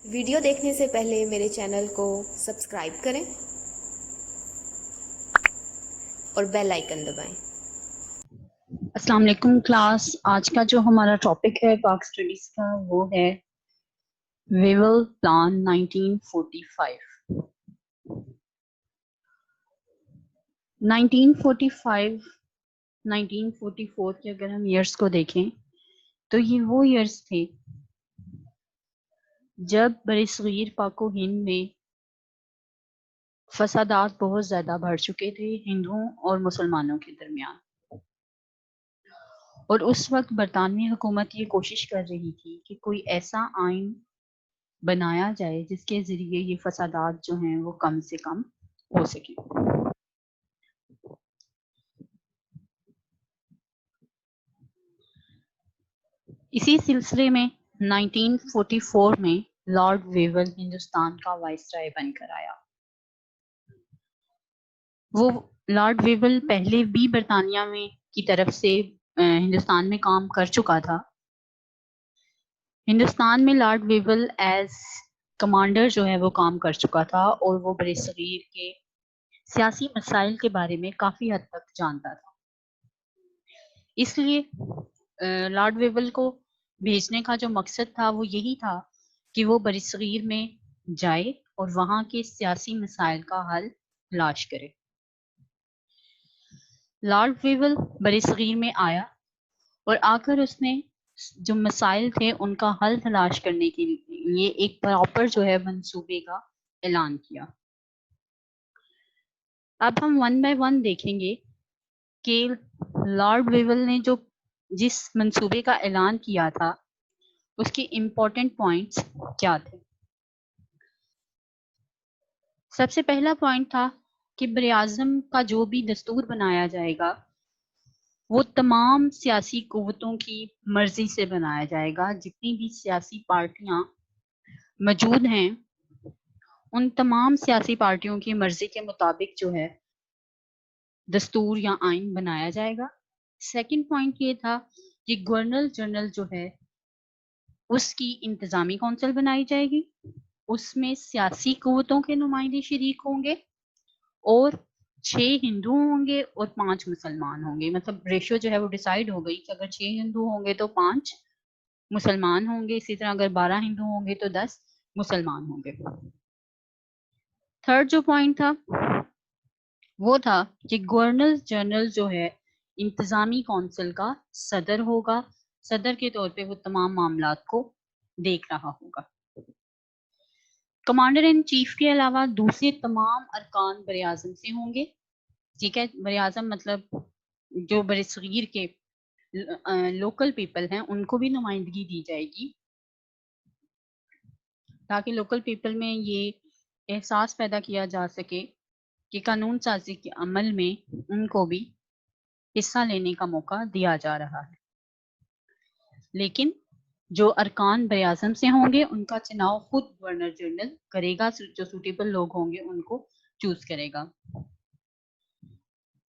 Video دیکھنے سے پہلے میرے چینل کو سبسکرائب کریں اور بیل آئیکن دبائیں۔ السلام علیکم کلاس، آج کا جو ہمارا ٹاپک ہے پاک اسٹڈیز کا وہ ہے ویول پلان 1945۔ 1945 1944 کے اگر ہم ایئرس کو دیکھیں تو یہ وہ ایئرس تھے جب برصغیر پاک و ہند میں فسادات بہت زیادہ بڑھ چکے تھے ہندوؤں اور مسلمانوں کے درمیان، اور اس وقت برطانوی حکومت یہ کوشش کر رہی تھی کہ کوئی ایسا آئین بنایا جائے جس کے ذریعے یہ فسادات جو ہیں وہ کم سے کم ہو سکے۔ اسی سلسلے میں 1944 میں لارڈ ویول ہندوستان کا وائسرائے بن کر آیا۔ وہ لارڈ ویول پہلے بھی برطانیہ میں کی طرف سے ہندوستان میں کام کر چکا تھا۔ ہندوستان میں لارڈ ویول ایز کمانڈر جو ہے وہ کام کر چکا تھا، اور وہ برصغیر کے سیاسی مسائل کے بارے میں کافی حد تک جانتا تھا۔ اس لیے لارڈ ویول کو بھیجنے کا جو مقصد تھا وہ یہی تھا کہ وہ برصغیر میں جائے اور وہاں کے سیاسی مسائل کا حل تلاش کرے۔ لارڈ ویول برصغیر میں آیا اور آ کر اس نے جو مسائل تھے ان کا حل تلاش کرنے کے لیے ایک پراپر جو ہے منصوبے کا اعلان کیا۔ اب ہم ون بائی ون دیکھیں گے کہ لارڈ ویول نے جس منصوبے کا اعلان کیا تھا اس کے امپورٹنٹ پوائنٹس کیا تھے۔ سب سے پہلا پوائنٹ تھا کہ براعظم کا جو بھی دستور بنایا جائے گا وہ تمام سیاسی قوتوں کی مرضی سے بنایا جائے گا۔ جتنی بھی سیاسی پارٹیاں موجود ہیں ان تمام سیاسی پارٹیوں کی مرضی کے مطابق جو ہے دستور یا آئین بنایا جائے گا۔ سیکنڈ پوائنٹ یہ تھا کہ گورنر جنرل جو ہے اس کی انتظامی کونسل بنائی جائے گی، اس میں سیاسی قوتوں کے نمائندے شریک ہوں گے، اور 6 ہندو ہوں گے اور 5 مسلمان ہوں گے۔ مطلب ریشو جو ہے وہ ڈیسائیڈ ہو گئی کہ اگر 6 ہندو ہوں گے تو 5 مسلمان ہوں گے، اسی طرح اگر 12 ہندو ہوں گے تو 10 مسلمان ہوں گے۔ تھرڈ جو پوائنٹ تھا وہ تھا کہ گورنر جنرل جو ہے انتظامی کونسل کا صدر ہوگا، صدر کے طور پہ وہ تمام معاملات کو دیکھ رہا ہوگا۔ کمانڈر ان چیف کے علاوہ دوسرے تمام ارکان براعظم سے ہوں گے۔ ٹھیک ہے، براعظم مطلب جو برصغیر کے لوکل پیپل ہیں ان کو بھی نمائندگی دی جائے گی، تاکہ لوکل پیپل میں یہ احساس پیدا کیا جا سکے کہ قانون سازی کے عمل میں ان کو بھی حصہ لینے کا موقع دیا جا رہا ہے۔ لیکن جو ارکان براعظم سے ہوں گے ان کا چناؤ خود گورنر جنرل کرے گا، جو سوٹیبل لوگ ہوں گے ان کو چوز کرے گا۔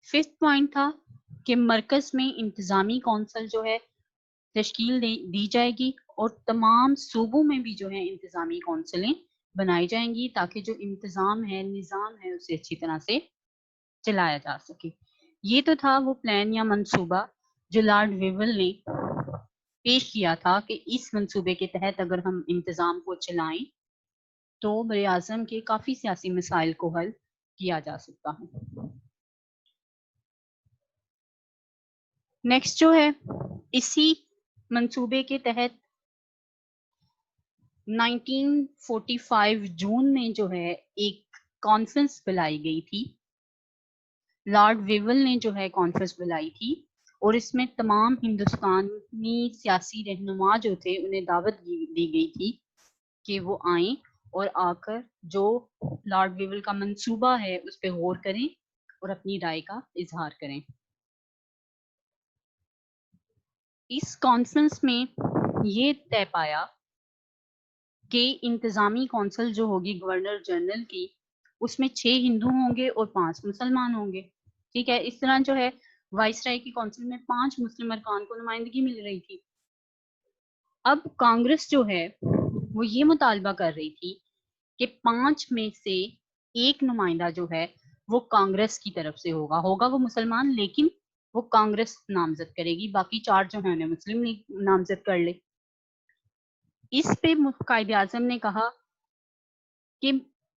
ففتھ پوائنٹ تھا کہ مرکز میں انتظامی کونسل جو ہے تشکیل دی جائے گی، اور تمام صوبوں میں بھی جو ہے انتظامی کونسلیں بنائی جائیں گی تاکہ جو انتظام ہے، نظام ہے، اسے اچھی طرح سے چلایا جا سکے۔ یہ تو تھا وہ پلان یا منصوبہ جو لارڈ ویول نے پیش کیا تھا کہ اس منصوبے کے تحت اگر ہم انتظام کو چلائیں تو براعظم کے کافی سیاسی مسائل کو حل کیا جا سکتا ہے۔ نیکسٹ جو ہے اسی منصوبے کے تحت 1945 جون میں جو ہے ایک کانفرنس بلائی گئی تھی۔ لارڈ ویول نے جو ہے کانفرنس بلائی تھی اور اس میں تمام ہندوستانی سیاسی رہنما جو تھے انہیں دعوت دی گئی تھی کہ وہ آئیں اور آ کر جو لارڈ ویول کا منصوبہ ہے اس پہ غور کریں اور اپنی رائے کا اظہار کریں۔ اس کانفرنس میں یہ طے پایا کہ انتظامی کونسل جو ہوگی گورنر جنرل کی اس میں 6 ہندو ہوں گے اور 5 مسلمان ہوں گے۔ ٹھیک ہے، اس طرح جو ہے وائس رائے کی کونسل میں 5 مسلم ارکان کو نمائندگی مل رہی تھی۔ اب کانگریس جو ہے وہ یہ مطالبہ کر رہی تھی کہ 5 میں سے ایک نمائندہ جو ہے وہ کانگریس کی طرف سے ہوگا وہ مسلمان، لیکن وہ کانگریس نامزد کرے گی، باقی 4 جو ہیں انہیں مسلم لیگ نامزد کر لے۔ اس پہ قائد اعظم نے کہا کہ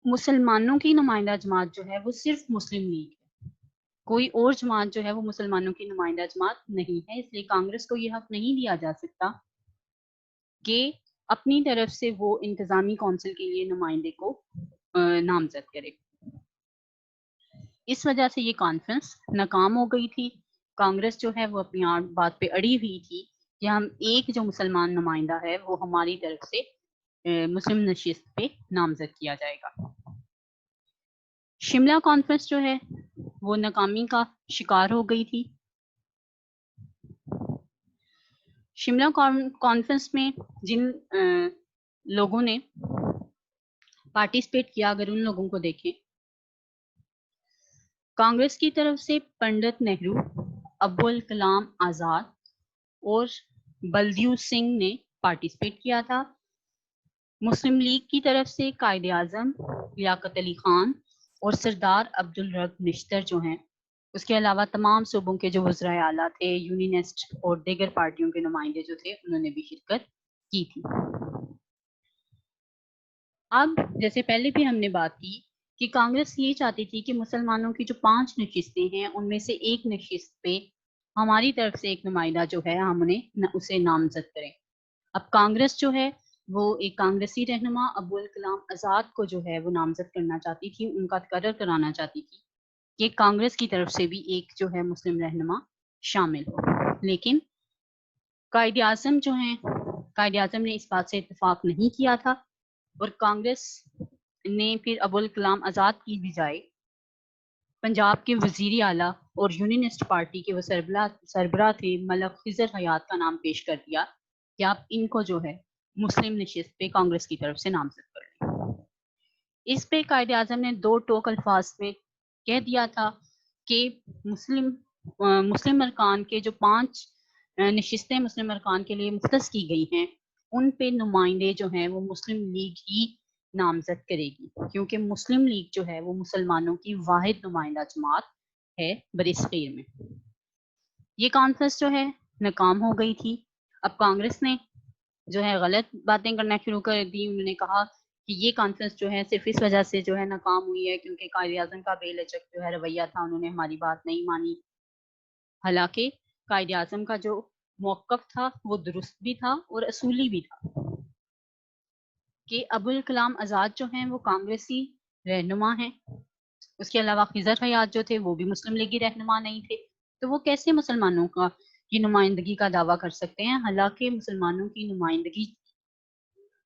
مسلمانوں کی نمائندہ جماعت جو ہے وہ صرف مسلم لیگ ہے، کوئی اور جماعت جو ہے وہ مسلمانوں کی نمائندہ جماعت نہیں ہے، اس لیے کانگریس کو یہ حق نہیں دیا جا سکتا کہ اپنی طرف سے وہ انتظامی کونسل کے لیے نمائندے کو نامزد کرے۔ اس وجہ سے یہ کانفرنس ناکام ہو گئی تھی۔ کانگریس جو ہے وہ اپنی بات پہ اڑی ہوئی تھی کہ ہم ایک جو مسلمان نمائندہ ہے وہ ہماری طرف سے مسلم نشست پہ نامزد کیا جائے گا۔ شملہ کانفرنس جو ہے وہ ناکامی کا شکار ہو گئی تھی۔ شملہ کانفرنس میں جن لوگوں نے پارٹیسپیٹ کیا، اگر ان لوگوں کو دیکھیں، کانگریس کی طرف سے پنڈت نہرو، ابوالکلام آزاد اور بلدیو سنگھ نے پارٹیسپیٹ کیا تھا۔ مسلم لیگ کی طرف سے قائد اعظم، لیاقت علی خان اور سردار عبدالرب نشتر جو ہیں، اس کے علاوہ تمام صوبوں کے جو وزرائے اعلیٰ تھے، یونینسٹ اور دیگر پارٹیوں کے نمائندے جو تھے، انہوں نے بھی شرکت کی تھی۔ اب جیسے پہلے بھی ہم نے بات کی کہ کانگریس یہ چاہتی تھی کہ مسلمانوں کی جو 5 نشستیں ہیں ان میں سے ایک نشست پہ ہماری طرف سے ایک نمائندہ جو ہے ہم انہیں اسے نامزد کریں۔ اب کانگریس جو ہے وہ ایک کانگریسی رہنما ابوالکلام آزاد کو جو ہے وہ نامزد کرنا چاہتی تھی، ان کا تقرر کرانا چاہتی تھی کہ کانگریس کی طرف سے بھی ایک جو ہے مسلم رہنما شامل ہو، لیکن قائد اعظم جو ہیں، قائد اعظم نے اس بات سے اتفاق نہیں کیا تھا، اور کانگریس نے پھر ابوالکلام آزاد کی بجائے پنجاب کے وزیر اعلیٰ اور یونینسٹ پارٹی کے وہ سربراہ تھے ملک خضر حیات کا نام پیش کر دیا کہ آپ ان کو جو ہے مسلم نشست پہ کانگریس کی طرف سے نامزد کر لیں۔ اس پہ قائد اعظم نے 2 ٹوک الفاظ میں کہہ دیا تھا کہ مسلم ارکان کے جو 5 نشستیں مسلم ارکان کے لیے مختص کی گئی ہیں، ان پہ نمائندے جو ہیں وہ مسلم لیگ ہی نامزد کرے گی، کیونکہ مسلم لیگ جو ہے وہ مسلمانوں کی واحد نمائندہ جماعت ہے برصغیر میں۔ یہ کانفرنس جو ہے ناکام ہو گئی تھی۔ اب کانگریس نے جو ہے غلط باتیں کرنا شروع کر دی۔ انہوں نے کہا کہ یہ کانفرنس جو ہے صرف اس وجہ سے جو ہے ناکام ہوئی ہے کیونکہ قائد اعظم کا بے لچک جو ہے رویہ تھا، انہوں نے ہماری بات نہیں مانی۔ حالانکہ قائد اعظم کا جو موقف تھا وہ درست بھی تھا اور اصولی بھی تھا کہ ابوالکلام آزاد جو ہیں وہ کانگریسی رہنما ہیں، اس کے علاوہ خضر حیات جو تھے وہ بھی مسلم لیگی رہنما نہیں تھے، تو وہ کیسے مسلمانوں کی نمائندگی کا دعویٰ کر سکتے ہیں؟ حالانکہ مسلمانوں کی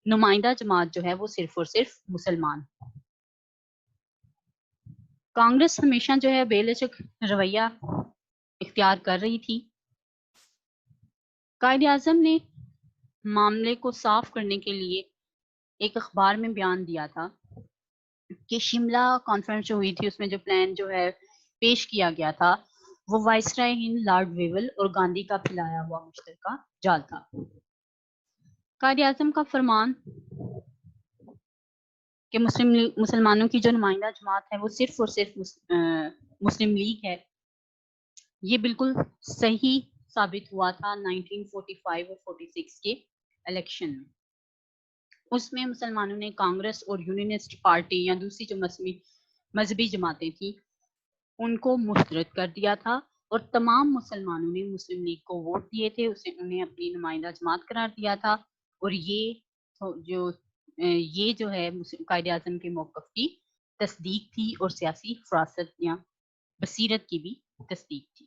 نمائندہ جماعت جو ہے وہ صرف اور صرف مسلمان۔ کانگریس ہمیشہ جو ہے بے لچک رویہ اختیار کر رہی تھی۔ قائد اعظم نے معاملے کو صاف کرنے کے لیے ایک اخبار میں بیان دیا تھا کہ شملہ کانفرنس جو ہوئی تھی اس میں جو پلان جو ہے پیش کیا گیا تھا وہ وائسرائے ہند لارڈ ویول اور گاندھی کا پھیلایا ہوا مشترکہ جال تھا۔ قائد اعظم کا فرمان کہ مسلمانوں کی جو نمائندہ جماعت ہے وہ صرف اور صرف مسلم لیگ ہے، یہ بالکل صحیح ثابت ہوا تھا 1945 اور 46 کے الیکشن میں۔ اس میں مسلمانوں نے کانگریس اور یونینسٹ پارٹی یا دوسری جو مذہبی جماعتیں تھیں ان کو مسترد کر دیا تھا، اور تمام مسلمانوں نے مسلم لیگ کو ووٹ دیے تھے، انہیں اپنی نمائندہ جماعت قرار دیا تھا، اور یہ جو ہے قائد اعظم کے موقف کی تصدیق تھی اور سیاسی فراست یا بصیرت کی بھی تصدیق تھی۔